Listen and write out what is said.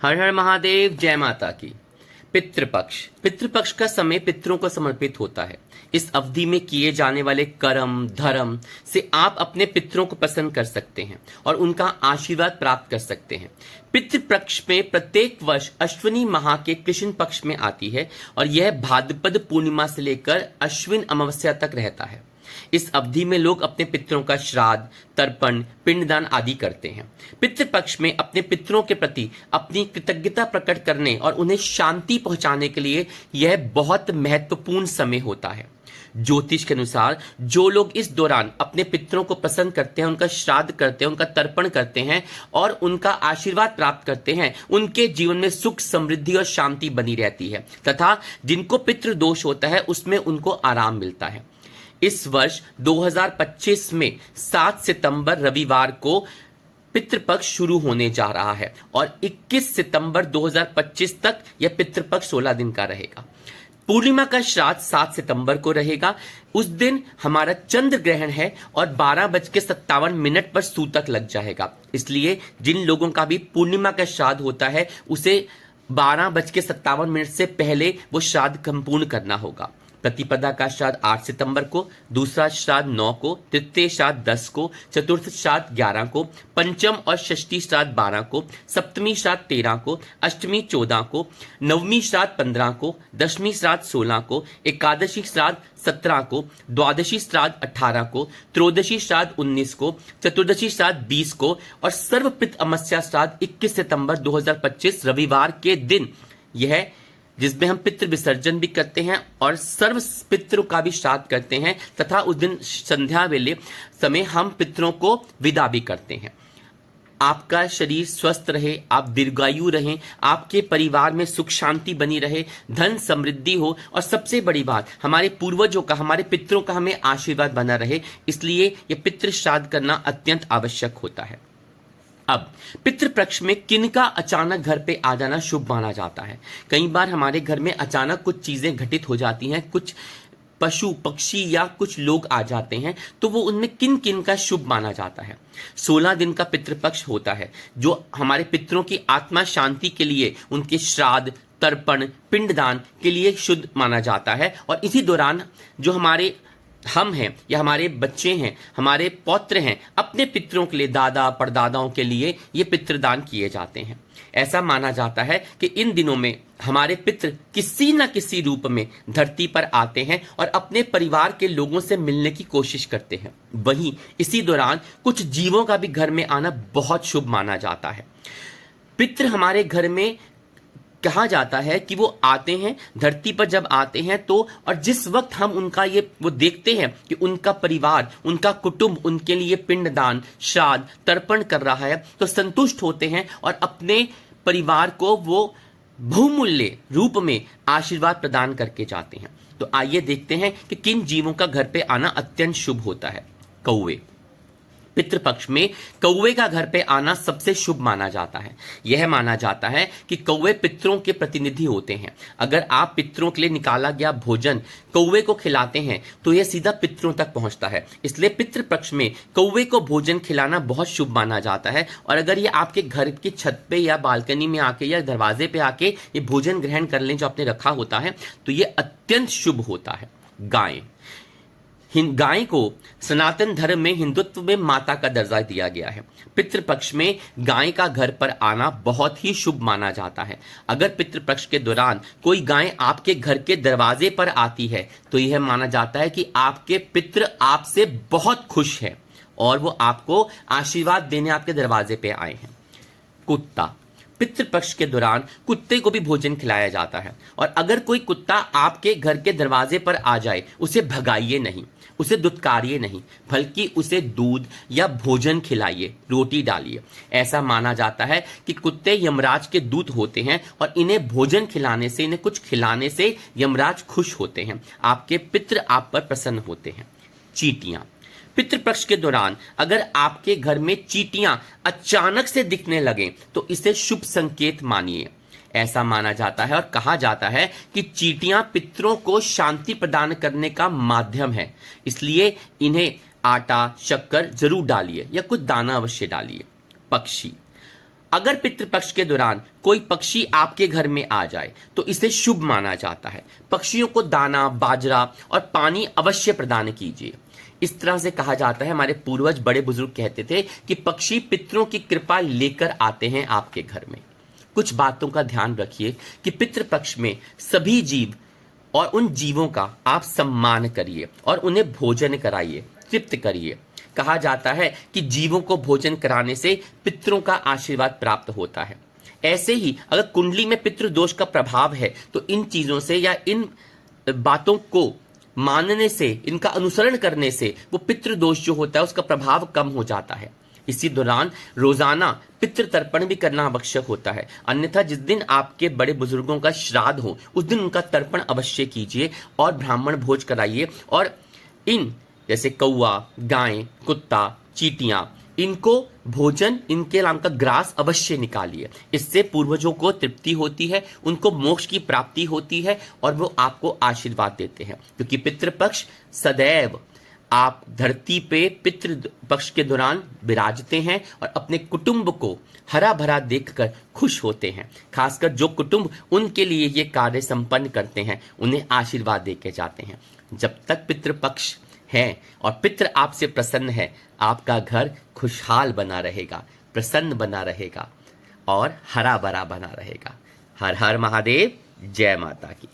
हर हर महादेव, जय माता की। पितृपक्ष का समय पितरों को समर्पित होता है। इस अवधि में किए जाने वाले कर्म धर्म से आप अपने पितरों को प्रसन्न कर सकते हैं और उनका आशीर्वाद प्राप्त कर सकते हैं। पितृपक्ष में प्रत्येक वर्ष अश्विनी माह के कृष्ण पक्ष में आती है और यह भाद्रपद पूर्णिमा से लेकर अश्विन अमावस्या तक रहता है। इस अवधि में लोग अपने पितरों का श्राद्ध, तर्पण, पिंडदान आदि करते हैं। पितृपक्ष में अपने पितरों के प्रति अपनी कृतज्ञता प्रकट करने और उन्हें शांति पहुंचाने के लिए यह बहुत महत्वपूर्ण समय होता है। ज्योतिष के अनुसार जो लोग इस दौरान अपने पितरों को प्रसन्न करते हैं, उनका श्राद्ध करते हैं, उनका तर्पण करते हैं और उनका आशीर्वाद प्राप्त करते हैं, उनके जीवन में सुख, समृद्धि और शांति बनी रहती है तथा जिनको पितृ दोष होता है उसमें उनको आराम मिलता है। इस वर्ष 2025 में 7 सितंबर रविवार को पितृपक्ष शुरू होने जा रहा है और 21 सितंबर 2025 तक यह पितृपक्ष 16 दिन का रहेगा। पूर्णिमा का श्राद्ध 7 सितंबर को रहेगा। उस दिन हमारा चंद्र ग्रहण है और 12:57 पर सूतक लग जाएगा। इसलिए जिन लोगों का भी पूर्णिमा का श्राद्ध होता है उसे 12:57 से पहले वो श्राद्ध संपूर्ण करना होगा। प्रतिपदा का श्राद्ध 8 सितंबर को, दूसरा श्राद्ध 9 को, तृतीय श्राद्ध 10 को, चतुर्थ श्राद्ध 11 को, पंचम और षष्ठी श्राद्ध 12 को, सप्तमी श्राद्ध 13 को, अष्टमी 14 को, नवमी श्राद्ध 15 को, दशमी श्राद्ध 16 को, एकादशी श्राद्ध 17 को, द्वादशी श्राद्ध 18 को, त्रयोदशी श्राद्ध 19 को, चतुर्दशी श्राद्ध 20 को और सर्वपितृ अमावस्या श्राद्ध 21 सितंबर 2025 रविवार के दिन, यह जिसमें हम पितृ विसर्जन भी करते हैं और सर्व पितरों का भी श्राद्ध करते हैं तथा उस दिन संध्या वेले समय हम पितरों को विदा भी करते हैं। आपका शरीर स्वस्थ रहे, आप दीर्घायु रहें, आपके परिवार में सुख शांति बनी रहे, धन समृद्धि हो और सबसे बड़ी बात हमारे पूर्वजों का, हमारे पितरों का हमें आशीर्वाद बना रहे। इसलिए यह पितृ श्राद्ध करना अत्यंत आवश्यक होता है। अब पितृपक्ष में किनका अचानक घर पे आ जाना शुभ माना जाता है। कई बार हमारे घर में अचानक कुछ चीजें घटित हो जाती हैं, कुछ पशु पक्षी या कुछ लोग आ जाते हैं, तो वो उनमें किन किन का शुभ माना जाता है। 16 दिन का पितृपक्ष होता है जो हमारे पितरों की आत्मा शांति के लिए, उनके श्राद्ध, तर्पण, पिंडदान के लिए शुद्ध माना जाता है। और इसी दौरान जो हमारे हम हैं या हमारे बच्चे हैं, हमारे पौत्र हैं, अपने पितरों के लिए, दादा परदादाओं के लिए ये पितृदान किए जाते हैं। ऐसा माना जाता है कि इन दिनों में हमारे पितृ किसी न किसी रूप में धरती पर आते हैं और अपने परिवार के लोगों से मिलने की कोशिश करते हैं। वहीं इसी दौरान कुछ जीवों का भी घर में आना बहुत शुभ माना जाता है। पितृ हमारे घर में कहा जाता है कि वो आते हैं धरती पर, जब आते हैं तो और जिस वक्त हम उनका वो देखते हैं कि उनका परिवार, उनका कुटुंब उनके लिए पिंडदान, श्राद्ध, तर्पण कर रहा है तो संतुष्ट होते हैं और अपने परिवार को वो बहुमूल्य रूप में आशीर्वाद प्रदान करके जाते हैं। तो आइए देखते हैं कि किन जीवों का घर पे आना अत्यंत शुभ होता है। कौवे। पितृपक्ष में कौवे का घर पे आना सबसे शुभ माना जाता है। यह माना जाता है कि कौवे पितरों के प्रतिनिधि होते हैं। अगर आप पितरों के लिए निकाला गया भोजन कौवे को खिलाते हैं तो यह सीधा पितरों तक पहुंचता है। इसलिए पितृपक्ष में कौवे को भोजन खिलाना बहुत शुभ माना जाता है। और अगर ये आपके घर की छत पे या बालकनी में आके या दरवाजे पे आके ये भोजन ग्रहण कर लें जो आपने रखा होता है तो ये अत्यंत शुभ होता है। गाय। गाय को सनातन धर्म में, हिंदुत्व में माता का दर्जा दिया गया है। पितृपक्ष में गाय का घर पर आना बहुत ही शुभ माना जाता है। अगर पितृपक्ष के दौरान कोई गाय आपके घर के दरवाजे पर आती है तो यह माना जाता है कि आपके पितृ आपसे बहुत खुश है और वो आपको आशीर्वाद देने आपके दरवाजे पे आए हैं। कुत्ता। पितृपक्ष के दौरान कुत्ते को भी भोजन खिलाया जाता है और अगर कोई कुत्ता आपके घर के दरवाजे पर आ जाए उसे भगाइए नहीं, उसे दुत्कारिए नहीं, बल्कि उसे दूध या भोजन खिलाइए, रोटी डालिए। ऐसा माना जाता है कि कुत्ते यमराज के दूत होते हैं और इन्हें भोजन खिलाने से, इन्हें कुछ खिलाने से यमराज खुश होते हैं, आपके पितृ आप पर प्रसन्न होते हैं। चींटियां। पितृपक्ष के दौरान अगर आपके घर में चींटियां अचानक से दिखने लगें तो इसे शुभ संकेत मानिए। ऐसा माना जाता है और कहा जाता है कि चींटियां पितरों को शांति प्रदान करने का माध्यम है। इसलिए इन्हें आटा, शक्कर जरूर डालिए या कुछ दाना अवश्य डालिए। पक्षी। अगर पितृपक्ष के दौरान कोई पक्षी आपके घर में आ जाए तो इसे शुभ माना जाता है। पक्षियों को दाना, बाजरा और पानी अवश्य प्रदान कीजिए। इस तरह से कहा जाता है, हमारे पूर्वज बड़े बुजुर्ग कहते थे कि पक्षी पितरों की कृपा लेकर आते हैं आपके घर में। कुछ बातों का ध्यान रखिए कि पितृपक्ष में सभी जीव और उन जीवों का आप सम्मान करिए और उन्हें भोजन कराइए, तृप्त करिए। कहा जाता है कि जीवों को भोजन कराने से पितरों का आशीर्वाद प्राप्त होता है। ऐसे ही अगर कुंडली में पितृ दोष का प्रभाव है तो इन चीजों से या इन बातों को मानने से, इनका अनुसरण करने से वो पितृ दोष जो होता है उसका प्रभाव कम हो जाता है। इसी दौरान रोजाना पितृ तर्पण भी करना आवश्यक होता है, अन्यथा जिस दिन आपके बड़े बुजुर्गों का श्राद्ध हो उस दिन उनका तर्पण अवश्य कीजिए और ब्राह्मण भोज कराइए। और इन जैसे कौवा, गाय, कुत्ता, चींटियां, इनको भोजन, इनके नाम का ग्रास अवश्य निकालिए। इससे पूर्वजों को तृप्ति होती है, उनको मोक्ष की प्राप्ति होती है और वो आपको आशीर्वाद देते हैं, क्योंकि पितृपक्ष सदैव आप धरती पे पितृ पक्ष के दौरान विराजते हैं और अपने कुटुंब को हरा भरा देखकर खुश होते हैं। खासकर जो कुटुंब उनके लिए ये कार्य संपन्न करते हैं उन्हें आशीर्वाद देके जाते हैं। जब तक पितृपक्ष है और पितृ आपसे प्रसन्न है, आपका घर खुशहाल बना रहेगा, प्रसन्न बना रहेगा और हरा भरा बना रहेगा। हर हर महादेव, जय माता की।